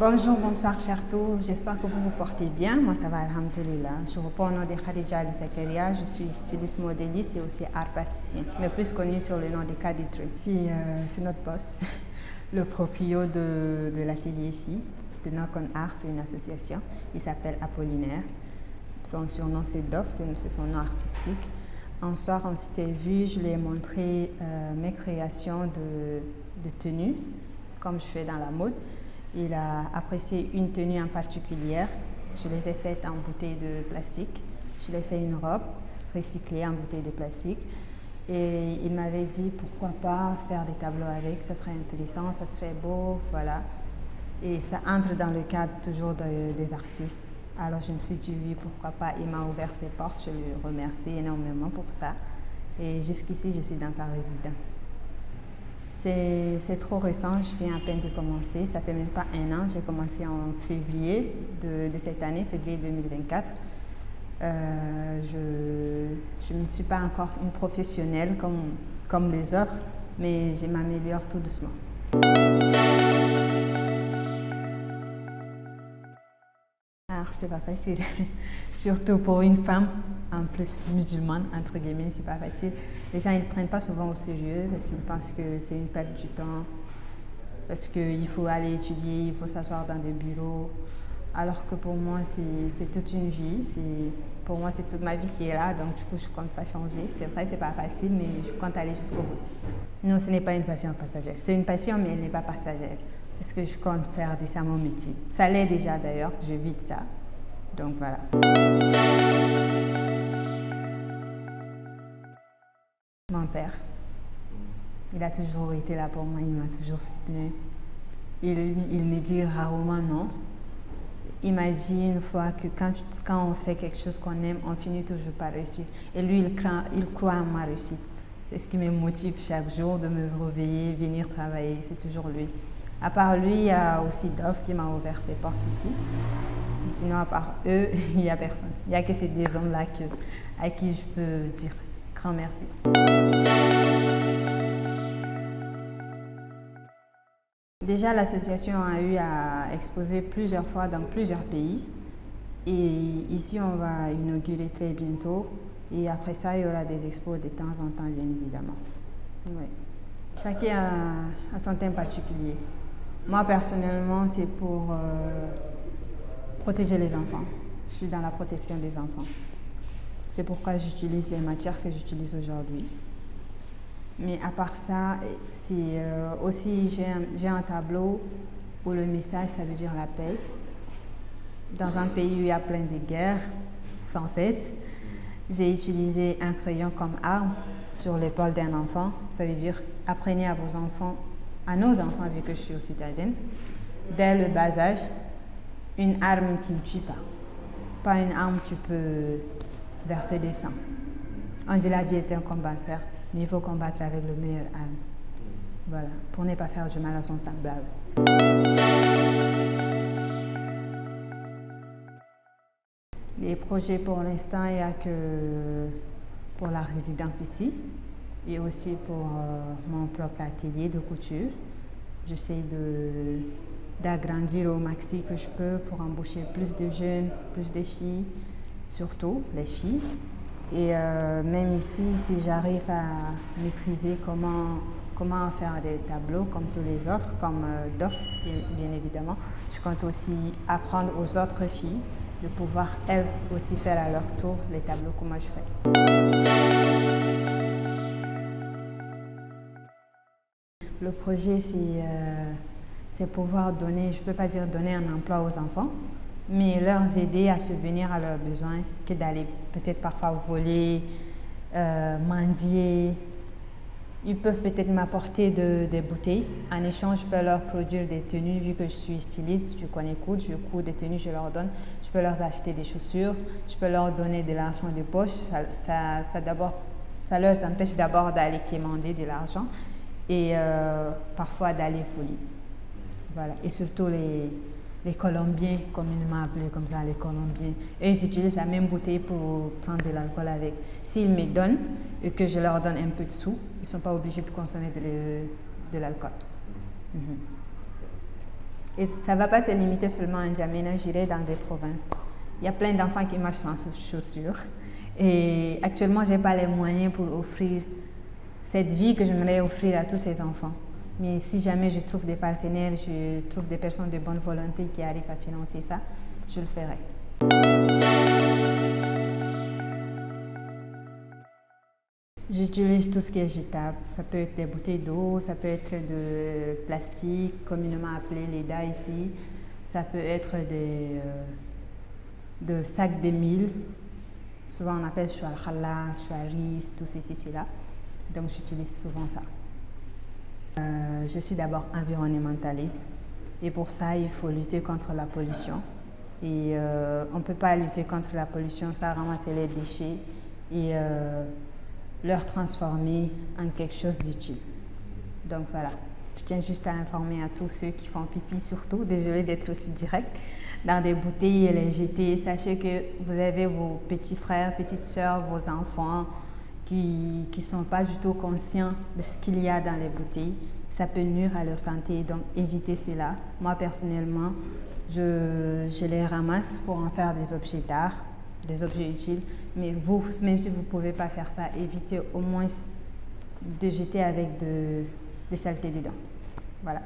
Bonjour, bonsoir chers tous, j'espère que vous vous portez bien. Moi ça va, alhamdoulilah. Je reprends au nom de Khadija Ali Zakaria, je suis styliste modéliste et aussi art plasticien, mais plus connu sur le nom de Kaditri. C'est notre boss, le proprio de l'atelier ici, de Nokon Art, c'est une association. Il s'appelle Apollinaire. Son surnom c'est Dof, c'est son nom artistique. Un soir on s'était vu, je lui ai montré mes créations de tenues, comme je fais dans la mode. Il a apprécié une tenue en particulier. Je les ai faites en bouteille de plastique. Je l'ai fait une robe recyclée en bouteille de plastique. Et il m'avait dit pourquoi pas faire des tableaux avec, ça serait intéressant, ça serait beau, voilà. Et ça entre dans le cadre toujours des artistes. Alors je me suis dit oui, pourquoi pas. Il m'a ouvert ses portes, je le remercie énormément pour ça. Et jusqu'ici, je suis dans sa résidence. C'est trop récent, je viens à peine de commencer, ça fait même pas un an, j'ai commencé en février de cette année, février 2024. Je ne suis pas encore une professionnelle comme les autres, mais je m'améliore tout doucement. Alors, c'est pas facile, surtout pour une femme, en plus musulmane, entre guillemets, c'est pas facile. Les gens, ils ne prennent pas souvent au sérieux parce qu'ils pensent que c'est une perte du temps, parce qu'il faut aller étudier, il faut s'asseoir dans des bureaux. Alors que pour moi, c'est toute une vie, pour moi, c'est toute ma vie qui est là, donc du coup, je ne compte pas changer. C'est vrai, c'est pas facile, mais je compte aller jusqu'au bout. Non, ce n'est pas une passion passagère. C'est une passion, mais elle n'est pas passagère. Parce que je compte faire de ça mon métier. Ça l'est déjà d'ailleurs, je vis de ça. Donc voilà. Mon père, il a toujours été là pour moi, il m'a toujours soutenu. Il me dit rarement non. Il m'a dit une fois que quand on fait quelque chose qu'on aime, on finit toujours par réussir. Et lui, il croit en ma réussite. C'est ce qui me motive chaque jour de me réveiller, venir travailler. C'est toujours lui. À part lui, il y a aussi Dof qui m'a ouvert ses portes ici. Sinon, à part eux, il n'y a personne. Il n'y a que ces deux hommes-là à qui je peux dire grand merci. Déjà, l'association a eu à exposer plusieurs fois dans plusieurs pays. Et ici, on va inaugurer très bientôt. Et après ça, il y aura des expos de temps en temps, bien évidemment. Oui. Chacun a son thème particulier. Moi, personnellement, c'est pour protéger les enfants. Je suis dans la protection des enfants. C'est pourquoi j'utilise les matières que j'utilise aujourd'hui. Mais à part ça, c'est aussi j'ai un tableau où le message, ça veut dire la paix. Dans un pays où il y a plein de guerres, sans cesse, j'ai utilisé un crayon comme arme sur l'épaule d'un enfant. Ça veut dire apprenez à vos enfants, à nos enfants, vu que je suis aussi citadine, dès le bas âge, une arme qui ne tue pas une arme qui peut verser des sangs. On dit la vie est un combat, certes, mais il faut combattre avec le meilleur arme. Voilà, pour ne pas faire du mal à son semblable. Les projets pour l'instant, il n'y a que pour la résidence ici et aussi pour mon propre atelier de couture. J'essaie d'agrandir au maxi que je peux pour embaucher plus de jeunes, plus de filles, surtout les filles. Et même ici, si j'arrive à maîtriser comment faire des tableaux comme tous les autres, comme Dof, bien évidemment, je compte aussi apprendre aux autres filles de pouvoir elles aussi faire à leur tour les tableaux que moi je fais. Le projet, c'est pouvoir donner, je ne peux pas dire donner un emploi aux enfants, mais leur aider à subvenir à leurs besoins, que d'aller peut-être parfois voler, mendier. Ils peuvent peut-être m'apporter des bouteilles. En échange, je peux leur produire des tenues, vu que je suis styliste, je connais coudre, je couds des tenues, je leur donne. Je peux leur acheter des chaussures, je peux leur donner de l'argent de poche. Ça leur empêche d'abord d'aller quémander de l'argent et parfois d'aller voler. Voilà. Et surtout les Colombiens, communément appelés comme ça, les Colombiens. Et ils utilisent la même bouteille pour prendre de l'alcool avec. S'ils me donnent et que je leur donne un peu de sous, ils ne sont pas obligés de consommer de l'alcool. Et ça ne va pas se limiter seulement à N'Djamena, j'irai dans des provinces. Il y a plein d'enfants qui marchent sans chaussures. Et actuellement, je n'ai pas les moyens pour offrir cette vie que j'aimerais offrir à tous ces enfants. Mais si jamais je trouve des partenaires, je trouve des personnes de bonne volonté qui arrivent à financer ça, je le ferai. J'utilise tout ce qui est jetable. Ça peut être des bouteilles d'eau, ça peut être de plastique, communément appelé leda ici. Ça peut être de sacs de mil. Souvent on appelle choual-khala, choual-riz, tout ceci, cela. Donc j'utilise souvent ça. Je suis d'abord environnementaliste et pour ça il faut lutter contre la pollution. Et on ne peut pas lutter contre la pollution sans ramasser les déchets et leur transformer en quelque chose d'utile. Donc voilà, je tiens juste à informer à tous ceux qui font pipi surtout, désolée d'être aussi direct, dans des bouteilles et les jeter. Sachez que vous avez vos petits frères, petites sœurs, vos enfants qui ne sont pas du tout conscients de ce qu'il y a dans les bouteilles. Ça peut nuire à leur santé, donc évitez cela. Moi personnellement, je les ramasse pour en faire des objets d'art, des objets utiles. Mais vous, même si vous ne pouvez pas faire ça, évitez au moins de jeter avec des saletés dedans. Voilà.